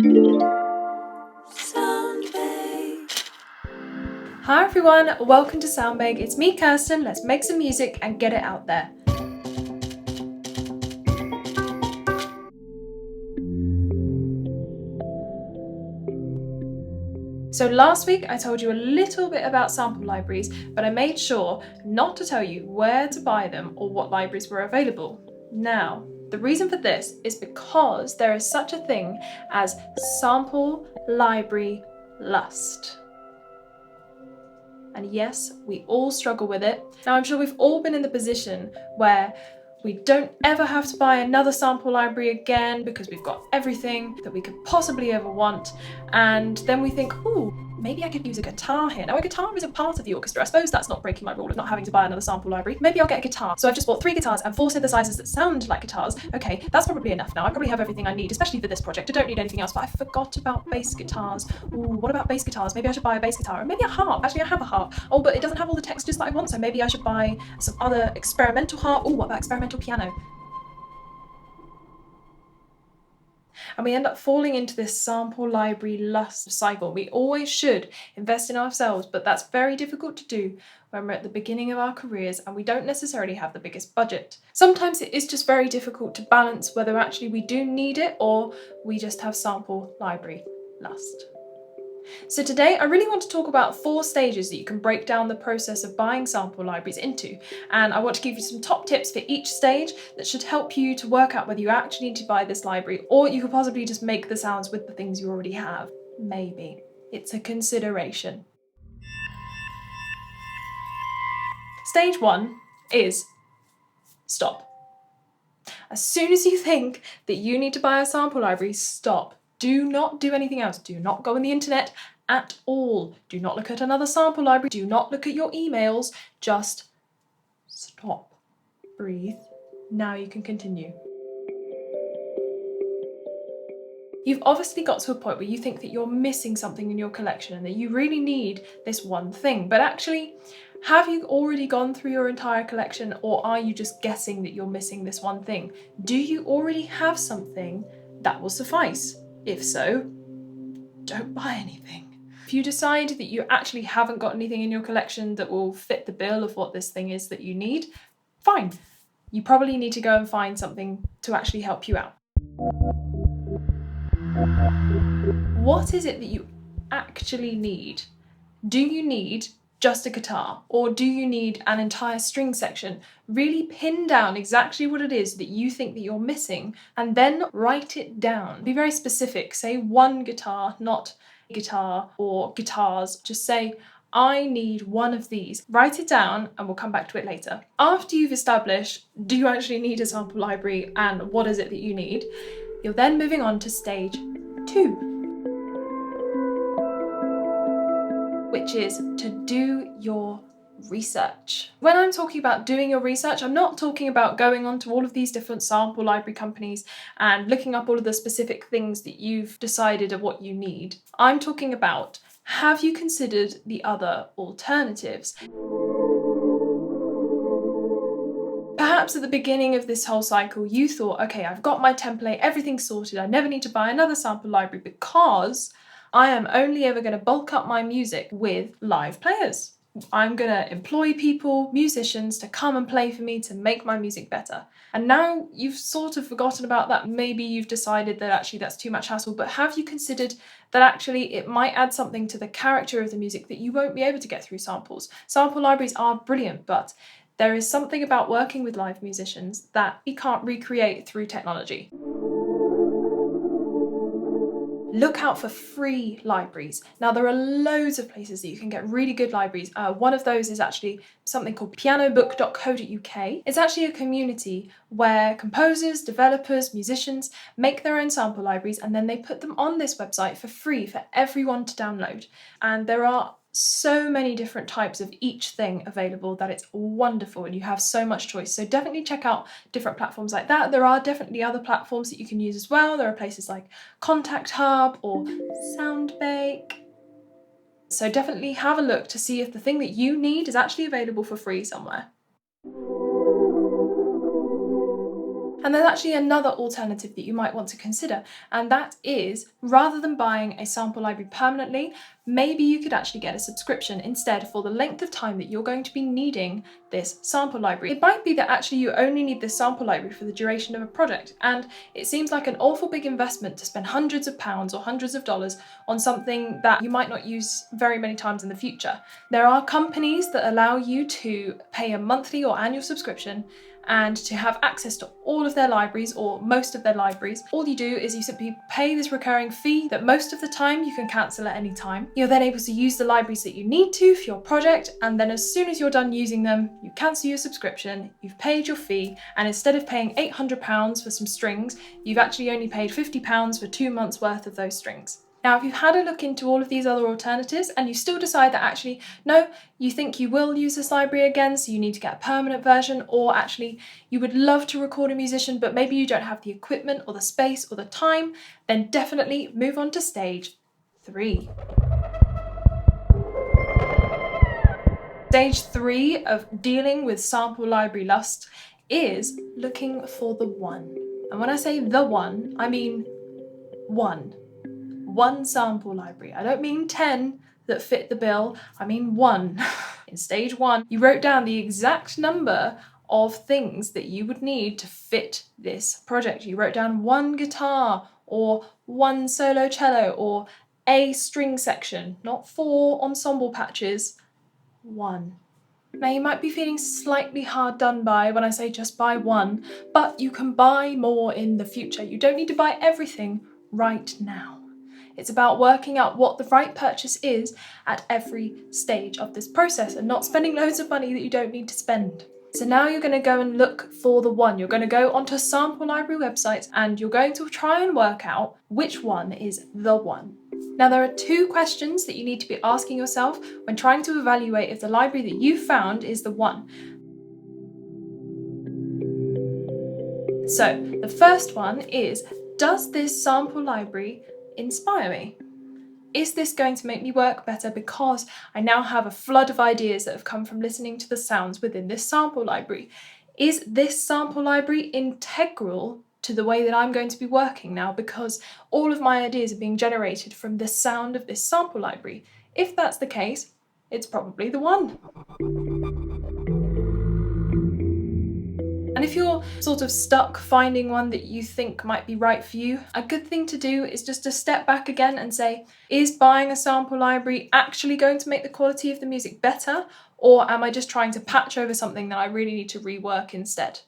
Soundbake. Hi everyone, welcome to Soundbake. It's me, Kirsten. Let's make some music and get it out there. So last week I told you a little bit about sample libraries, but I made sure not to tell you where to buy them or what libraries were available. Now, the reason for this is because there is such a thing as sample library lust. And yes, we all struggle with it. Now, I'm sure we've all been in the position where we don't ever have to buy another sample library again because we've got everything that we could possibly ever want. And then we think, ooh, maybe I could use a guitar here. Now, a guitar is a part of the orchestra. I suppose that's not breaking my rule of not having to buy another sample library. Maybe I'll get a guitar. So I've just bought 3 guitars and 4 synthesizers that sound like guitars. Okay, that's probably enough now. I probably have everything I need, especially for this project. I don't need anything else, but I forgot about bass guitars. Ooh, what about bass guitars? Maybe I should buy a bass guitar, or maybe a harp. Actually, I have a harp. Oh, but it doesn't have all the textures that I want, so maybe I should buy some other experimental harp. Ooh, what about experimental piano? And we end up falling into this sample library lust cycle. We always should invest in ourselves, but that's very difficult to do when we're at the beginning of our careers and we don't necessarily have the biggest budget. Sometimes it is just very difficult to balance whether actually we do need it or we just have sample library lust. So today I really want to talk about 4 stages that you can break down the process of buying sample libraries into, and I want to give you some top tips for each stage that should help you to work out whether you actually need to buy this library or you could possibly just make the sounds with the things you already have. Maybe. It's a consideration. Stage 1 is stop. As soon as you think that you need to buy a sample library, stop. Do not do anything else. Do not go on the internet at all. Do not look at another sample library. Do not look at your emails. Just stop. Breathe. Now you can continue. You've obviously got to a point where you think that you're missing something in your collection and that you really need this one thing. But actually, have you already gone through your entire collection, or are you just guessing that you're missing this one thing? Do you already have something that will suffice? If so, don't buy anything. If you decide that you actually haven't got anything in your collection that will fit the bill of what this thing is that you need, fine. You probably need to go and find something to actually help you out. What is it that you actually need? Do you need just a guitar, or do you need an entire string section? Really pin down exactly what it is that you think that you're missing and then write it down. Be very specific. Say 1 guitar, not guitar or guitars. Just say, I need 1 of these. Write it down and we'll come back to it later. After you've established, do you actually need a sample library and what is it that you need? You're then moving on to stage 2. Which is to do your research. When I'm talking about doing your research, I'm not talking about going onto all of these different sample library companies and looking up all of the specific things that you've decided are what you need. I'm talking about, have you considered the other alternatives? Perhaps at the beginning of this whole cycle, you thought, okay, I've got my template, everything's sorted, I never need to buy another sample library because I am only ever going to bulk up my music with live players. I'm going to employ people, musicians, to come and play for me to make my music better. And now you've sort of forgotten about that. Maybe you've decided that actually that's too much hassle, but have you considered that actually it might add something to the character of the music that you won't be able to get through samples? Sample libraries are brilliant, but there is something about working with live musicians that you can't recreate through technology. Look out for free libraries. Now, there are loads of places that you can get really good libraries. One of those is actually something called pianobook.co.uk. It's actually a community where composers, developers, musicians make their own sample libraries and then they put them on this website for free for everyone to download. And there are so many different types of each thing available that it's wonderful and you have so much choice. So definitely check out different platforms like that. There are definitely other platforms that you can use as well. There are places like Contact Hub or Soundbake. So definitely have a look to see if the thing that you need is actually available for free somewhere. And there's actually another alternative that you might want to consider, and that is, rather than buying a sample library permanently, maybe you could actually get a subscription instead for the length of time that you're going to be needing this sample library. It might be that actually you only need this sample library for the duration of a project, and it seems like an awful big investment to spend hundreds of pounds or hundreds of dollars on something that you might not use very many times in the future. There are companies that allow you to pay a monthly or annual subscription and to have access to all of their libraries or most of their libraries. All you do is you simply pay this recurring fee that most of the time you can cancel at any time. You're then able to use the libraries that you need to for your project, and then as soon as you're done using them, you cancel your subscription, you've paid your fee, and instead of paying £800 for some strings, you've actually only paid £50 for 2 months worth of those strings. Now, if you've had a look into all of these other alternatives and you still decide that actually, no, you think you will use this library again, so you need to get a permanent version, or actually you would love to record a musician, but maybe you don't have the equipment or the space or the time, then definitely move on to stage 3. Stage 3 of dealing with sample library lust is looking for the one. And when I say the one, I mean one. One sample library. I don't mean 10 that fit the bill, I mean 1. In stage 1, you wrote down the exact number of things that you would need to fit this project. You wrote down 1 guitar, or 1 solo cello, or a string section, not 4 ensemble patches, 1. Now, you might be feeling slightly hard done by when I say just buy 1, but you can buy more in the future. You don't need to buy everything right now. It's about working out what the right purchase is at every stage of this process and not spending loads of money that you don't need to spend. So now you're going to go and look for the one. You're going to go onto sample library websites and you're going to try and work out which one is the one. Now, there are 2 questions that you need to be asking yourself when trying to evaluate if the library that you found is the one. So the first one is, does this sample library inspire me? Is this going to make me work better because I now have a flood of ideas that have come from listening to the sounds within this sample library? Is this sample library integral to the way that I'm going to be working now because all of my ideas are being generated from the sound of this sample library? If that's the case, it's probably the one. And if you're sort of stuck finding one that you think might be right for you, a good thing to do is just to step back again and say, is buying a sample library actually going to make the quality of the music better? Or am I just trying to patch over something that I really need to rework instead?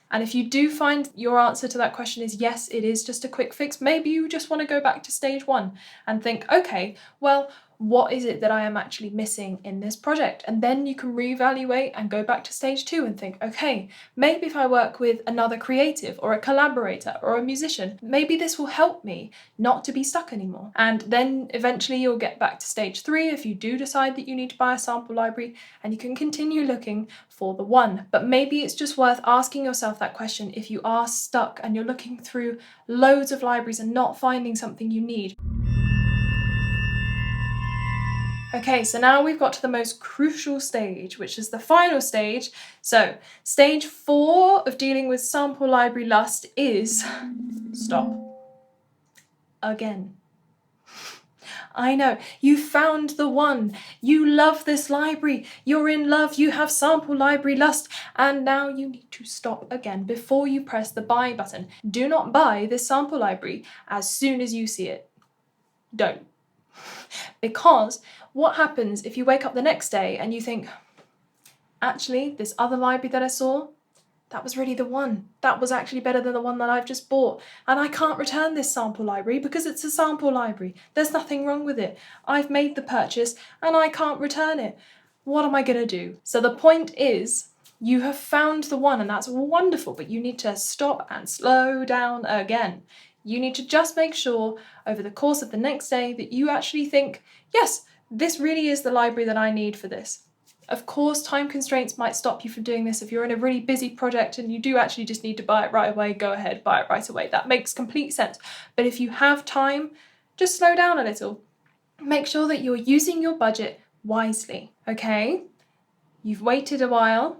And if you do find your answer to that question is yes, it is just a quick fix, maybe you just want to go back to stage 1 and think, okay, well, what is it that I am actually missing in this project? And then you can reevaluate and go back to stage 2 and think, okay, maybe if I work with another creative or a collaborator or a musician, maybe this will help me not to be stuck anymore. And then eventually you'll get back to stage 3 if you do decide that you need to buy a sample library, and you can continue looking for the one. But maybe it's just worth asking yourself that question if you are stuck and you're looking through loads of libraries and not finding something you need. Okay, so now we've got to the most crucial stage, which is the final stage. So, stage 4 of dealing with sample library lust is stop. Again. I know, you found the one. You love this library. You're in love. You have sample library lust. And now you need to stop again before you press the buy button. Do not buy this sample library as soon as you see it. Don't. Because what happens if you wake up the next day and you think, actually, this other library that I saw, that was really the one. That was actually better than the one that I've just bought. And I can't return this sample library because it's a sample library. There's nothing wrong with it. I've made the purchase and I can't return it. What am I going to do? So the point is, you have found the one and that's wonderful, but you need to stop and slow down again. You need to just make sure over the course of the next day that you actually think, yes, this really is the library that I need for this. Of course, time constraints might stop you from doing this. If you're in a really busy project and you do actually just need to buy it right away, go ahead, buy it right away. That makes complete sense. But if you have time, just slow down a little. Make sure that you're using your budget wisely, okay? You've waited a while.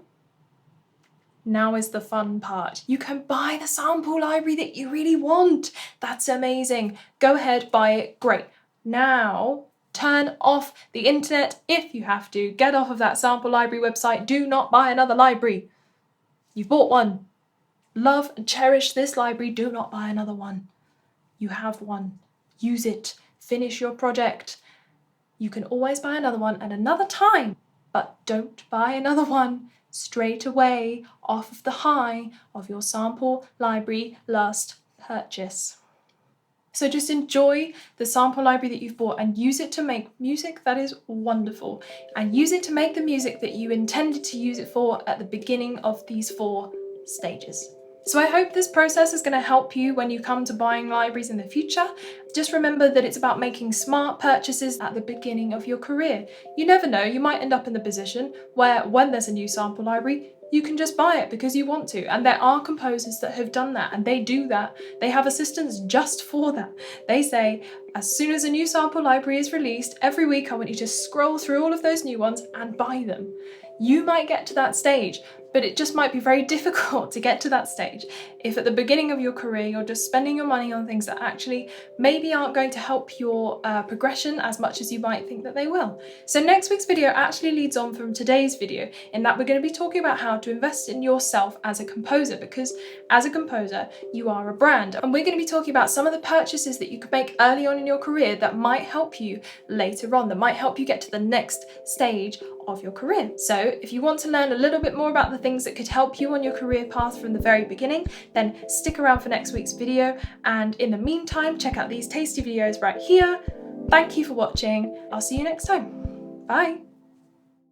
Now is the fun part. You can buy the sample library that you really want. That's amazing. Go ahead, buy it. Great. Now, turn off the internet if you have to. Get off of that sample library website. Do not buy another library. You've bought one. Love and cherish this library. Do not buy another one. You have one. Use it. Finish your project. You can always buy another one at another time, but don't buy another one straight away off of the high of your sample library last purchase. So just enjoy the sample library that you've bought and use it to make music that is wonderful, and use it to make the music that you intended to use it for at the beginning of these 4 stages. So I hope this process is going to help you when you come to buying libraries in the future. Just remember that it's about making smart purchases at the beginning of your career. You never know, you might end up in the position where when there's a new sample library, you can just buy it because you want to. And there are composers that have done that, and they do that. They have assistants just for that. They say, as soon as a new sample library is released, every week I want you to scroll through all of those new ones and buy them. You might get to that stage, but it just might be very difficult to get to that stage if at the beginning of your career you're just spending your money on things that actually maybe aren't going to help your progression as much as you might think that they will. So next week's video actually leads on from today's video, in that we're going to be talking about how to invest in yourself as a composer, because as a composer you are a brand, and we're going to be talking about some of the purchases that you could make early on in your career that might help you later on, that might help you get to the next stage of your career. So if you want to learn a little bit more about the things that could help you on your career path from the very beginning, then stick around for next week's video, and in the meantime check out these tasty videos right here. Thank you for watching. I'll see you next time. Bye.